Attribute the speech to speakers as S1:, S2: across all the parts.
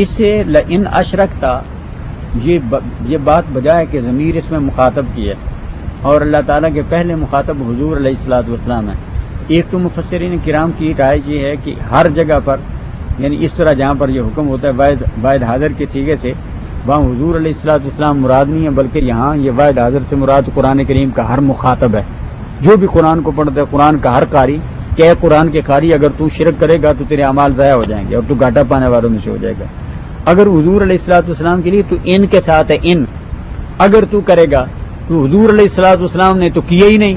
S1: اس سے لئن اشرکتا یہ بات بجائے کہ ضمیر اس میں مخاطب کی ہے، اور اللہ تعالیٰ کے پہلے مخاطب حضور علیہ الصلوۃ والسلام ہے۔ ایک تو مفسرین کرام کی ایک آیت یہ ہے کہ ہر جگہ پر یعنی اس طرح جہاں پر یہ حکم ہوتا ہے واحد حاضر کے سیغے سے، وہاں حضور علیہ الصلوۃ والسلام مراد نہیں ہے، بلکہ یہاں یہ واحد حاضر سے مراد قرآن کریم کا ہر مخاطب ہے، جو بھی قرآن کو پڑھتا ہے، قرآن کا ہر قاری کہ اے قرآن کے قاری اگر تو شرک کرے گا تو تیرے اعمال ضائع ہو جائیں گے اور تو گھاٹا پانے والوں میں سے ہو جائے گا۔ اگر حضور علیہ الصلوۃ والسلام کے لیے تو ان کے ساتھ ہے، ان اگر تو کرے گا تو حضور علیہ الصلوۃ والسلام نے تو کیا ہی نہیں،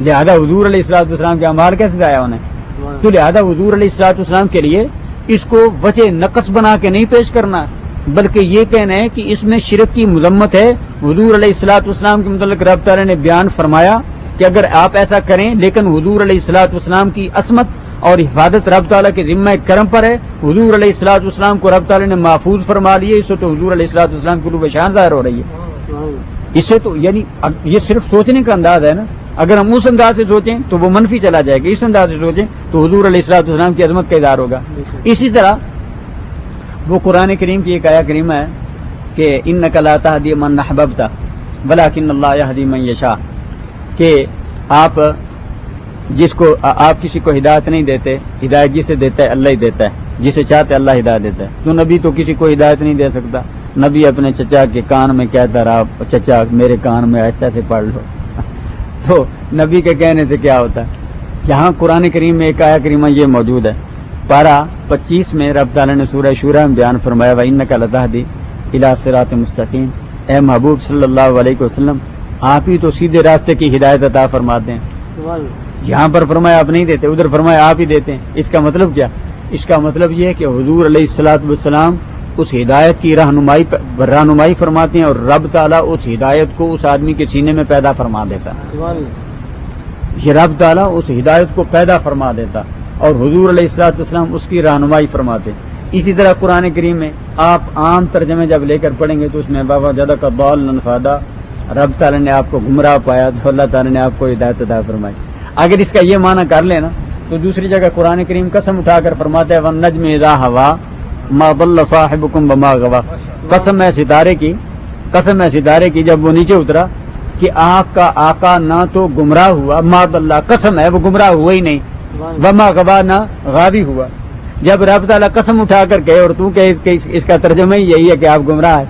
S1: لہذا حضور علیہ الصلوۃ والسلام کے اعمال کیسے ضائع ہونے؟ تو لہذا حضور علیہ الصلوۃ والسلام کے لیے اس کو وجہ نقص بنا کے نہیں پیش کرنا، بلکہ یہ کہنا ہے کہ اس میں شرک کی مذمت ہے۔ حضور علیہ الصلوۃ والسلام کے متعلق رب تعالیٰ نے بیان فرمایا کہ اگر آپ ایسا کریں، لیکن حضور علیہ الصلوۃ والسلام کی عصمت اور حفاظت رب تعالیٰ کے ذمہ کرم پر ہے، حضور علیہ الصلوۃ والسلام کو رب تعالیٰ نے محفوظ فرما لیے، اس سے تو حضور علیہ الصلوۃ والسلام کی علو شان ظاہر ہو رہی ہے۔ اس سے تو یعنی یہ صرف سوچنے کا انداز ہے نا، اگر ہم اس انداز سے سوچیں تو وہ منفی چلا جائے گا، اس انداز سے سوچیں تو حضور علیہ الصلوۃ والسلام کی عظمت کا اظہار ہوگا۔ اسی طرح وہ قرآن کریم کی ایک آیہ کریمہ ہے کہ انک لا تہدی من احببت ولکن اللہ یہدی من یشاء، کہ آپ کسی کو ہدایت نہیں دیتے، ہدایت جسے دیتا ہے اللہ ہی دیتا ہے، جسے چاہتے اللہ ہدایت دیتا ہے۔ تو نبی تو کسی کو ہدایت نہیں دے سکتا، نبی اپنے چچا کے کان میں کہتا رہا چچا میرے کان میں آہستہ سے پڑھ لو، تو نبی کے کہنے سے کیا ہوتا ہے؟ یہاں قرآن کریم میں ایک آیہ کریمہ یہ موجود ہے، پارہ 25 میں رب تعالیٰ نے سورہ شورى میں بیان فرمایا وَإِنَّكَ لَتَهْدِي إِلَىٰ صِرَاطٍ مُسْتَقِيمٍ، اے محبوب صلی اللہ علیہ وسلم آپ ہی تو سیدھے راستے کی ہدایت عطا فرماتے ہیں۔ یہاں پر فرمایا آپ نہیں دیتے، ادھر فرمایا آپ ہی دیتے ہیں۔ اس کا مطلب کیا؟ اس کا مطلب یہ ہے کہ حضور علیہ الصلوۃ والسلام اس ہدایت کی رہنمائی فرماتے ہیں، اور رب تعالیٰ اس ہدایت کو اس آدمی کے سینے میں پیدا فرما دیتا ہے۔ یہ رب تعالیٰ اس ہدایت کو پیدا فرما دیتا اور حضور علیہ الصلوۃ والسلام اس کی رہنمائی فرماتے۔ اسی طرح قرآن کریم میں آپ عام ترجمے جب لے کر پڑھیں گے تو اس میں بابا جدہ کا ضالا فہدی، رب تعالیٰ نے آپ کو گمراہ پایا تو اللہ تعالیٰ نے آپ کو ہدایت عطا فرمائی۔ اگر اس کا یہ معنی کر لینا تو دوسری جگہ قرآن کریم قسم اٹھا کر فرماتا ہے وَالنَّجْمِ إِذَا هَوَىٰ مَا ضَلَّ صَاحِبُكُمْ وَمَا غَوَىٰ، قسم ہے ستارے کی جب وہ نیچے اترا کہ آپ کا آقا نہ تو گمراہ ہوا، ما ضل، قسم ہے وہ گمراہ ہوا ہی نہیں، وما غوا، نہ غاوی ہوا۔ جب رب تعالیٰ قسم اٹھا کر کہے اور تو کہ اس کا ترجمہ ہی یہی ہے کہ آپ گمراہ ہیں،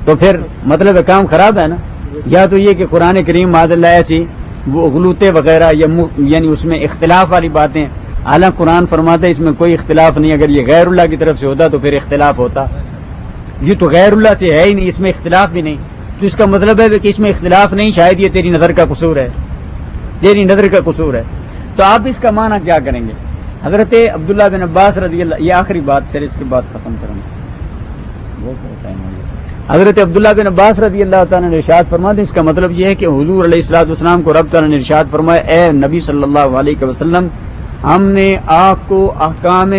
S1: تو پھر مطلب ہے کام خراب ہے نا۔ یا تو یہ کہ قرآن کریم معاذ اللہ ایسی وہ غلوطے وغیرہ یعنی اس میں اختلاف والی باتیں، حالانکہ قرآن فرماتا ہے اس میں کوئی اختلاف نہیں، اگر یہ غیر اللہ کی طرف سے ہوتا تو پھر اختلاف ہوتا، یہ تو غیر اللہ سے ہے ہی نہیں، اس میں اختلاف بھی نہیں، تو اس کا مطلب ہے کہ اس میں اختلاف نہیں، شاید یہ تیری نظر کا قصور ہے، تیری نظر کا قصور ہے۔ تو آپ اس کا معنی کیا کریں گے؟ حضرت عبداللہ بن عباس رضی اللہ، یہ آخری بات پھر اس کے بعد ختم کریں گے۔ حضرت عبداللہ بن عباس رضی اللہ تعالیٰ نے ارشاد فرمایا، اس کا مطلب یہ ہے کہ حضور علیہ الصلوۃ والسلام کو رب تعالیٰ نے ارشاد فرمایا اے نبی صلی اللہ علیہ وسلم، ہم نے آپ کو احکام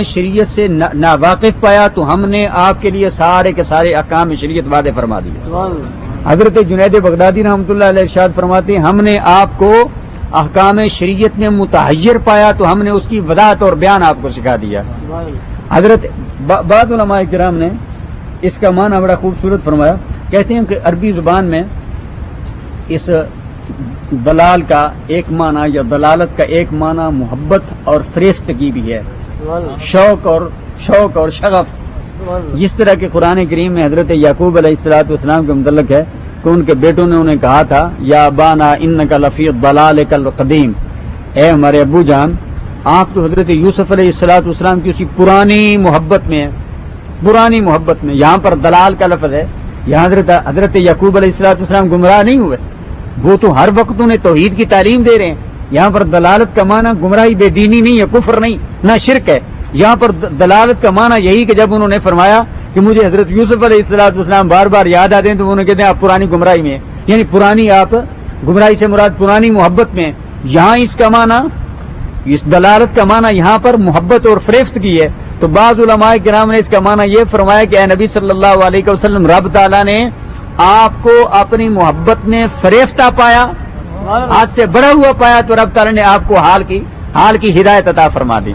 S1: شریعت سے ناواقف پایا تو ہم نے آپ کے لیے سارے کے سارے احکام شریعت وعدے فرما دیے۔ حضرت جنید بغدادی رحمۃ اللہ علیہ ارشاد فرماتے ہیں ہم نے آپ کو احکام شریعت میں متحیر پایا تو ہم نے اس کی وضاحت اور بیان آپ کو سکھا دیا۔ حضرت بعض علماء کرام نے اس کا معنی بڑا خوبصورت فرمایا، کہتے ہیں کہ عربی زبان میں اس دلال کا ایک معنی یا دلالت کا ایک معنی محبت اور فریفتگی بھی ہے، شوق اور شغف، جس طرح کہ قرآن کریم میں حضرت یعقوب علیہ الصلوۃ والسلام کے متعلق ہے کہ ان کے بیٹوں نے انہیں کہا تھا یا بانا انک لفی ضلالک القدیم، اے ہمارے ابو جان آپ تو حضرت یوسف علیہ الصلوۃ والسلام کی اسی پرانی محبت میں ہیں، پرانی محبت میں۔ یہاں پر دلال کا لفظ ہے، یہاں حضرت یعقوب علیہ الصلوۃ والسلام گمراہ نہیں ہوئے، وہ تو ہر وقت انہیں توحید کی تعلیم دے رہے ہیں۔ یہاں پر دلالت کا معنی گمراہی بے دینی نہیں ہے، کفر نہیں، نہ شرک ہے۔ یہاں پر دلالت کا معنی یہی کہ جب انہوں نے فرمایا کہ مجھے حضرت یوسف علیہ الصلوۃ والسلام بار بار یاد آتے ہیں تو انہوں نے کہتے ہیں آپ پرانی گمراہی میں ہیں، یعنی پرانی، آپ گمراہی سے مراد پرانی محبت میں ہیں۔ یہاں اس کا معنی، اس دلالت کا معنی یہاں پر محبت اور فریفت کی ہے۔ تو بعض علماء کرام نے اس کا معنی یہ فرمایا کہ اے نبی صلی اللہ علیہ وسلم، رب تعالیٰ نے آپ کو اپنی محبت میں فریفتہ پایا، آج سے بڑا ہوا پایا، تو رب تعالیٰ نے آپ کو حال کی ہدایت عطا فرما دی۔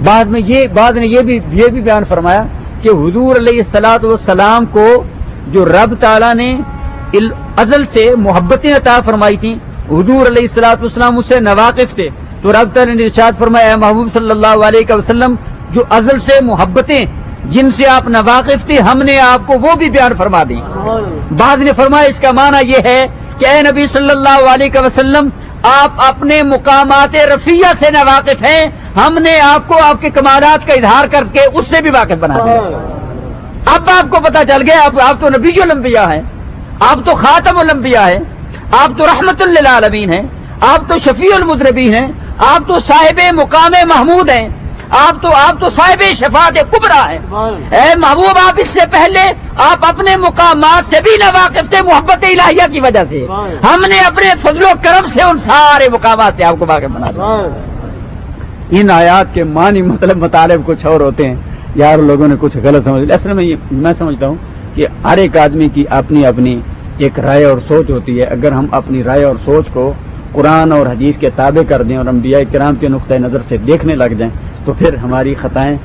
S1: بعد میں یہ بھی بیان فرمایا کہ حضور علیہ الصلوۃ والسلام کو جو رب تعالیٰ نے ازل سے محبتیں عطا فرمائی تھیں، حضور علیہ الصلوۃ والسلام اس سے نواقف تھے، تو رب تعالیٰ نے ارشاد فرمایا اے محبوب صلی اللہ علیہ وسلم جو ازل سے محبتیں جن سے آپ نواقف تھے ہم نے آپ کو وہ بھی بیان فرما دی۔ بعد نے فرمایا اس کا معنی یہ ہے کہ اے نبی صلی اللہ علیہ وسلم آپ اپنے مقامات رفیع سے نواقف ہیں، ہم نے آپ کو آپ کے کمالات کا اظہار کر کے اس سے بھی واقف بنا دیا۔ اب آپ کو پتا چل گیا آپ تو نبی الانبیاء ہیں، آپ تو خاتم الانبیاء ہیں، آپ تو رحمت للعالمین ہیں، آپ تو شفیع المذنبین ہیں، آپ تو صاحب مقام محمود ہیں، آپ تو صاحب شفاعت کبریٰ ہیں۔ اے محبوب آپ اس سے پہلے آپ اپنے مقامات سے بھی ناواقف تھے محبت الہیہ کی وجہ سے، ہم نے اپنے فضل و کرم سے ان سارے مقامات سے آپ کو واقف بنا دیا۔ ان آیات کے معنی مطالب کچھ اور ہوتے ہیں، یار لوگوں نے کچھ غلط سمجھ لیا۔ اصل میں سمجھتا ہوں کہ ہر ایک آدمی کی اپنی اپنی ایک رائے اور سوچ ہوتی ہے، اگر ہم اپنی رائے اور سوچ کو قرآن اور حدیث کے تابع کر دیں اور انبیاء کرام کے نقطۂ نظر سے دیکھنے لگ جائیں تو پھر ہماری خطائیں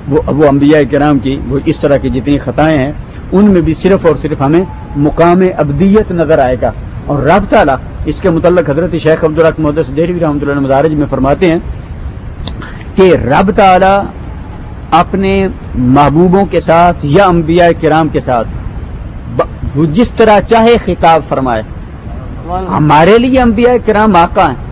S1: وہ انبیاء کرام کی وہ اس طرح کی جتنی خطائیں ہیں ان میں بھی صرف اور صرف ہمیں مقام ابدیت نظر آئے گا۔ اور رب تعالیٰ اس کے متعلق حضرت شیخ عبدالحق محدث دہلوی رحمۃ اللہ علیہ مدارج میں فرماتے ہیں کہ رب تعالیٰ اپنے محبوبوں کے ساتھ یا انبیاء کرام کے ساتھ وہ جس طرح چاہے خطاب فرمائے۔ ہمارے لیے انبیاء کرام آقا ہیں،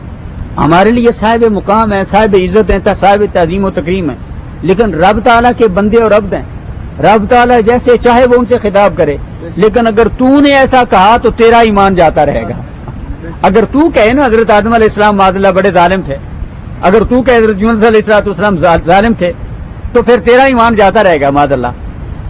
S1: ہمارے لیے صاحب مقام ہیں، صاحب عزت ہیں، صاحب تعظیم و تکریم ہیں، لیکن رب تعالیٰ کے بندے اور عبد ہیں، رب تعالیٰ جیسے چاہے وہ ان سے خطاب کرے، لیکن اگر تو نے ایسا کہا تو تیرا ایمان جاتا رہے گا۔ اگر تو کہے نا حضرت آدم علیہ السلام معاذ اللہ بڑے ظالم تھے، اگر تو کہے حضرت یونس علیہ السلام ظالم تھے تو پھر تیرا ایمان جاتا رہے گا معاذ اللہ،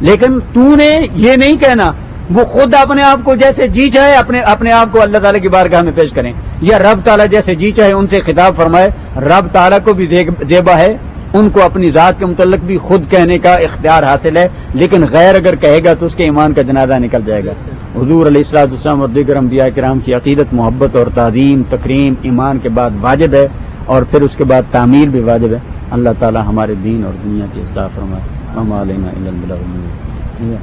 S1: لیکن تو نے یہ نہیں کہنا، وہ خود اپنے آپ کو جیسے جی چاہے اپنے آپ کو اللہ تعالیٰ کی بارگاہ میں پیش کریں، یا رب تعالیٰ جیسے جی چاہے ان سے خطاب فرمائے۔ رب تعالیٰ کو بھی زیبا ہے، ان کو اپنی ذات کے متعلق بھی خود کہنے کا اختیار حاصل ہے، لیکن غیر اگر کہے گا تو اس کے ایمان کا جنازہ نکل جائے گا۔ حضور علیہ الصلوۃ والسلام اور دیگر انبیاء کرام کی عقیدت، محبت اور تعظیم، تکریم ایمان کے بعد واجب ہے، اور پھر اس کے بعد تعمیر بھی واجب ہے۔ اللہ تعالیٰ ہمارے دین اور دنیا کی اصلاح فرمائے۔ وما علینا الا البلاغ المبین۔